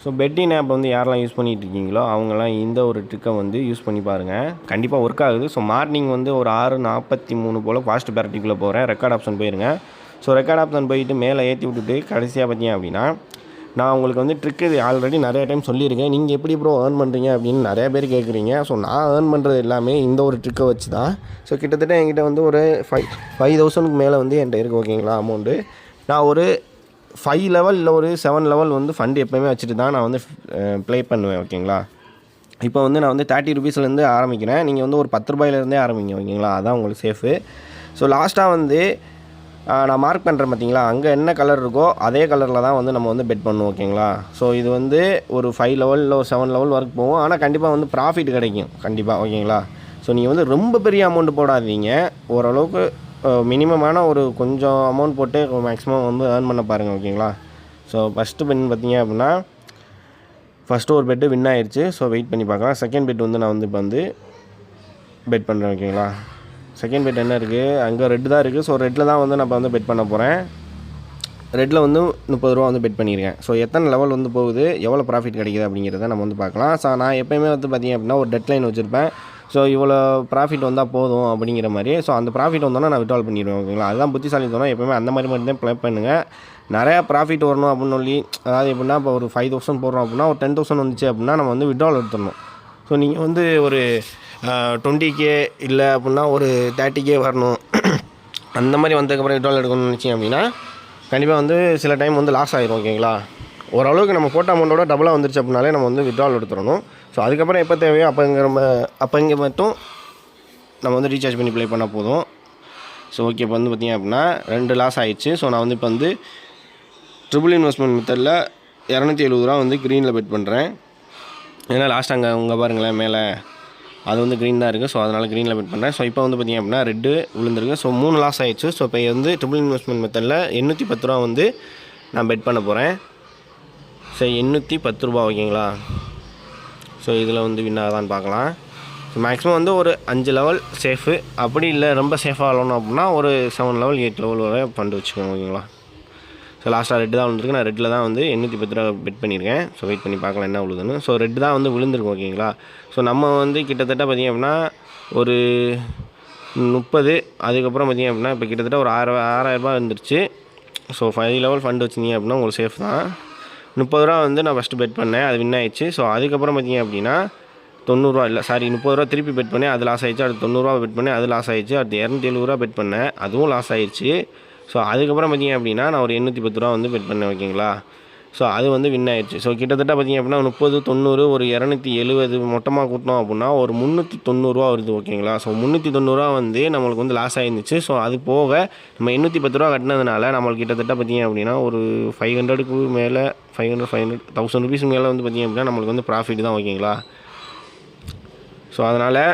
So bedding app வந்து யாரெல்லாம் use பண்ணிகிட்டு இருக்கீங்களோ அவங்கெல்லாம் இந்த ஒரு ட்ரிக்கை வந்து யூஸ் பண்ணி பாருங்கள், கண்டிப்பாக ஒர்க் ஆகுது. ஸோ மார்னிங் வந்து ஒரு 6:43 போல் ஃபாஸ்ட் பேரட்டிக்குள்ளே போகிறேன். ரெக்கார்ட் ஆப்ஷன் போயிருங்க. ஸோ ரெக்கார்ட் ஆப்ஷன் போயிட்டு மேலே ஏற்றி விட்டுட்டு கடைசியாக பார்த்தீங்க அப்படின்னா நான் உங்களுக்கு வந்து ட்ரிக் இது ஆல்ரெடி நிறைய டைம் சொல்லியிருக்கேன். நீங்கள் எப்படி ப்ரோ ஏர்ன் பண்ணுறீங்க அப்படின்னு நிறைய பேர் கேட்குறீங்க. ஸோ நான் ஏர்ன் பண்ணுறது எல்லாமே இந்த ஒரு ட்ரிக்கை வச்சு தான். ஸோ கிட்டத்தட்ட என்கிட்ட வந்து ஒரு 5,000க்கு மேலே வந்து என்கிட்ட இருக்குது ஓகேங்களா அமௌண்ட்டு. நான் ஒரு 5 லெவல் இல்லை ஒரு 7 லெவல் வந்து ஃபண்ட் எப்போயுமே வச்சுட்டு தான் நான் வந்து ப்ளே பண்ணுவேன் ஓகேங்களா. இப்போ வந்து நான் வந்து 30 ருபீஸ்லேருந்து ஆரம்பிக்கிறேன். நீங்கள் வந்து ஒரு 10 ரூபாயிலேருந்தே ஆரம்பிங்க ஓகேங்களா, அதான் உங்களுக்கு சேஃபு. ஸோ லாஸ்ட்டாக வந்து நான் மார்க் பண்ணுறேன் பார்த்தீங்களா, அங்கே என்ன கலர் இருக்கோ அதே கலரில் தான் வந்து நம்ம வந்து பெட் பண்ணுவோம் ஓகேங்களா. ஸோ இது வந்து ஒரு 5 லெவல் இல்லை ஒரு 7 லெவல் வரைக்கும் போகும். ஆனால் கண்டிப்பாக வந்து ப்ராஃபிட் கிடைக்கும் கண்டிப்பாக ஓகேங்களா. ஸோ நீங்கள் வந்து ரொம்ப பெரிய அமௌண்ட்டு போடாதீங்க, ஓரளவுக்கு மினிமமான ஒரு கொஞ்சம் அமௌண்ட் போட்டு மேக்ஸிமம் வந்து ஏர்ன் பண்ண பாருங்கள் ஓகேங்களா. ஸோ ஃபஸ்ட்டு பெட் பார்த்தீங்க அப்படின்னா ஃபஸ்ட்டு ஒரு பெட்டு வின் ஆயிடுச்சு. ஸோ வெயிட் பண்ணி பார்க்கலாம். செகண்ட் பெட் வந்து நான் வந்து இப்போ வந்து பெட் பண்ணுறேன் ஓகேங்களா. செகண்ட் பெட் என்ன இருக்குது, அங்கே ரெட்டு தான் இருக்குது. ஸோ ரெட்டில் தான் வந்து நான் இப்போ வந்து பெட் பண்ண போகிறேன். ரெட்டில் வந்து 30 ரூபா வந்து பெட் பண்ணியிருக்கேன். ஸோ எத்தனை லெவல் வந்து போகுது, எவ்வளோ ப்ராஃபிட் கிடைக்குது அப்படிங்கிறத நம்ம வந்து பார்க்கலாம். ஸோ நான் எப்போயுமே வந்து பார்த்திங்க அப்படின்னா ஒரு டெட்லைன் வச்சுருப்பேன். ஸோ இவ்வளோ ப்ராஃபிட் வந்தால் போதும் அப்படிங்கிற மாதிரி. ஸோ அந்த ப்ராஃபிட் வந்தோன்னா நான் விட்ரால் பண்ணிடுவேன் ஓகேங்களா. அதுதான் புத்திசாலித்தனம். எப்போயுமே அந்த மாதிரி மட்டும் தான் ப்ளே பண்ணுங்கள். நிறையா ப்ராஃபிட் வரணும் அப்படின்னு சொல்லி, அதாவது எப்படின்னா இப்போ ஒரு 5,000 போடுறோம் அப்படின்னா ஒரு 10,000 வந்துச்சு அப்படின்னா நம்ம வந்து விட்ரால் எடுத்துடணும். ஸோ நீங்கள் வந்து ஒரு 20K இல்லை அப்படின்னா ஒரு 30K வரணும், அந்த மாதிரி வந்ததுக்கப்புறம் விட்ரால் எடுக்கணும்னு நினச்சிங்க அப்படின்னா கண்டிப்பாக வந்து சில டைம் வந்து லாஸ் ஆகிரும் ஓகேங்களா. ஓரளவுக்கு நம்ம போட்ட அமௌண்ட்டோட டபுளாக வந்துருச்சு அப்படின்னாலே நம்ம வந்து விட்ரால் எடுத்துடணும். ஸோ அதுக்கப்புறம் எப்போ தேவையோ அப்போ இங்கே மட்டும் நம்ம வந்து ரீசார்ஜ் பண்ணி ப்ளே பண்ணால் போதும். ஸோ ஓகே, இப்போ வந்து பார்த்திங்க அப்படின்னா 2 லாஸ் ஆகிடுச்சு. ஸோ நான் வந்து இப்போ வந்து ட்ரிபிள் இன்வெஸ்ட்மெண்ட் மெத்தடில் 270 ரூபா வந்து க்ரீனில் பெட் பண்ணுறேன். ஏன்னா லாஸ்ட் அங்கே பாருங்களேன் மேலே அது வந்து க்ரீன் தான் இருக்குது. ஸோ அதனால் க்ரீனில் பெட் பண்ணுறேன். ஸோ இப்போ வந்து பார்த்திங்க அப்படின்னா ரெட்டு விழுந்துருக்கு. ஸோ 3 லாஸ் ஆகிடுச்சு. ஸோ இப்போ வந்து ட்ரிபிள் இன்வெஸ்ட்மெண்ட் மெத்தடில் 810 ரூபா வந்து நான் பெட் பண்ண போகிறேன். ஸோ 810 ரூபா ஓகேங்களா. ஸோ இதில் வந்து வின் ஆகுதான்னு பார்க்கலாம். ஸோ மேக்ஸிமம் வந்து ஒரு 5 லெவல் சேஃபு, அப்படி இல்லை ரொம்ப சேஃபாக ஆகணும் அப்படின்னா ஒரு 7 லெவல் 8 லெவல் வரை ஃபண்டு வச்சுக்கோங்க ஓகேங்களா. ஸோ லாஸ்ட்டாக ரெட்டு தான் விழுந்துருக்கு. நான் ரெட்டில் தான் வந்து 810 ரூபா பெட் பண்ணியிருக்கேன். ஸோ வெயிட் பண்ணி பார்க்கலாம் என்ன விழுதுன்னு. ஸோ ரெட்டு தான் வந்து விழுந்துருக்கு ஓகேங்களா. ஸோ நம்ம வந்து கிட்டத்தட்ட பார்த்திங்க அப்படின்னா ஒரு 30, அதுக்கப்புறம் பார்த்திங்க அப்படின்னா இப்போ கிட்டத்தட்ட ஒரு 6,000 ரூபா வந்துருச்சு. ஸோ 5 லெவல் ஃபண்டு வச்சுருந்தீங்க அப்படின்னா உங்களுக்கு சேஃப் தான். 30 ரூபா வந்து நான் ஃபஸ்ட்டு பெட் பண்ணேன், அது வின் ஆயிடுச்சு. ஸோ அதுக்கப்புறம் பார்த்திங்க அப்படின்னா 90 ரூபா இல்லை சாரி 30 ரூபா திருப்பி பெட் பண்ணேன், அது லாஸ் ஆகிடுச்சு. அடுத்து 90 ரூபா பெட் பண்ணேன், அது லாஸ் ஆகிடுச்சு. அடுத்து 270 ரூபா பெட் பண்ணேன், அதுவும் லாஸ் ஆகிடுச்சு. ஸோ அதுக்கப்புறம் பார்த்திங்க அப்படின்னா நான் ஒரு 810 ரூபா வந்து பெட் பண்ணேன் ஓகேங்களா. ஸோ அது வந்து வின் ஆயிடுச்சு. ஸோ கிட்டத்தட்ட பார்த்திங்க அப்படின்னா 30, 90 ஒரு 270 மொத்தமாக கூட்டினோம் அப்படின்னா ஒரு 390 ரூபா வருது ஓகேங்களா. ஸோ 390 ரூபா வந்து நம்மளுக்கு வந்து லாஸ் ஆகிருந்துச்சு. ஸோ அது போக நம்ம 810 ரூபா கட்டினதுனால நம்மளுக்கு கிட்டத்தட்ட பார்த்திங்க அப்படின்னா ஒரு 500க்கு மேலே 1000 ருபீஸ் மேலே வந்து பார்த்திங்க அப்படின்னா நம்மளுக்கு வந்து ப்ராஃபிட் தான் ஓகேங்களா. ஸோ அதனால்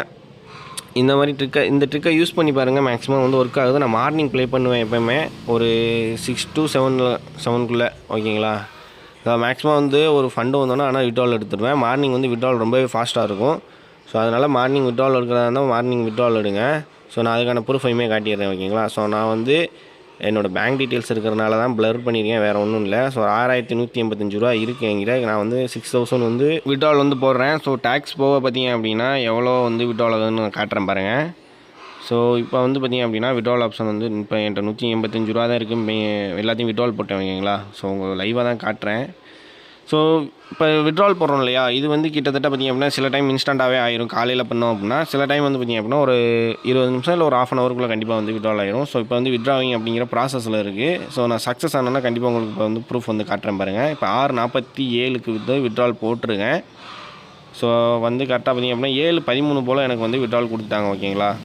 இந்த ட்ரிக்கை யூஸ் பண்ணி பாருங்கள், மேக்ஸிமம் வந்து ஒர்க் ஆகுது. நான் மார்னிங் ப்ளே பண்ணுவேன் எப்போயுமே ஒரு 6 to 7 ஓகேங்களா. மேக்ஸிமம் வந்து ஒரு ஃபண்டு வந்தோன்னா ஆனால் விட்ரால் எடுத்துடுவேன். மார்னிங் வந்து விட்ரால் ரொம்பவே ஃபாஸ்ட்டாக இருக்கும். ஸோ அதனால் மார்னிங் விட்ரால் எடுக்கிறதா இருந்தால் மார்னிங் விட்ரால் எடுங்க. ஸோ நான் அதுக்கான ப்ரூஃபையுமே காட்டிடுறேன் ஓகேங்களா. ஸோ நான் வந்து என்னோடய பேங்க் டீட்டெயில்ஸ் இருக்கிறனால தான் ப்ளர் பண்ணியிருக்கேன், வேறு ஒன்றும் இல்லை. ஸோ 6,185 ரூபா இருக்குது என்கிட்ட. நான் வந்து 6,000 வந்து விட்ரால் வந்து போடுறேன். ஸோ டேக்ஸ் போக பார்த்தீங்க அப்படின்னா எவ்வளோ வந்து விட்ரால் ஆகுதுன்னு நான் காட்டுறேன் பாருங்கள். ஸோ இப்போ வந்து பார்த்திங்க அப்படின்னா விட்ரால் ஆப்ஷன் வந்து இப்போ என்கிட்ட 185 ரூபா தான் இருக்குது. எல்லாத்தையும் விட்ரால் போட்டேன் ஓகேங்களா. ஸோ உங்களுக்கு லைவாக தான் காட்டுறேன். ஸோ இப்போ விட்ரால் போடுறோம் இல்லையா, இது வந்து கிட்டத்தட்ட பார்த்திங்க அப்படின்னா சில டைம் இன்ஸ்டண்ட்டாகவே ஆயிரும். காலையில் பண்ணோம் அப்படின்னா சில டைம் வந்து பார்த்திங்க அப்படின்னா ஒரு 20 நிமிஷம் இல்லை ஒரு 1/2 ஹவருக்குள்ளே கண்டிப்பாக வந்து விட்ரால் ஆயிரும். ஸோ இப்போ வந்து விட்ராவிங் அப்படிங்கிற ப்ராசஸில் இருக்குது. ஸோ நான் சக்ஸஸ் ஆனேன்னா கண்டிப்பாக உங்களுக்கு இப்போ வந்து ப்ரூஃப் வந்து காட்டுறேன் பாருங்கள். இப்போ 6:47க்கு வந்து விட்ரால் போட்டிருக்கேன். ஸோ வந்து கரெக்டாக பார்த்திங்க அப்படின்னா 7:13 போல் எனக்கு வந்து விட்ரால் கொடுத்துட்டாங்க ஓகேங்களா.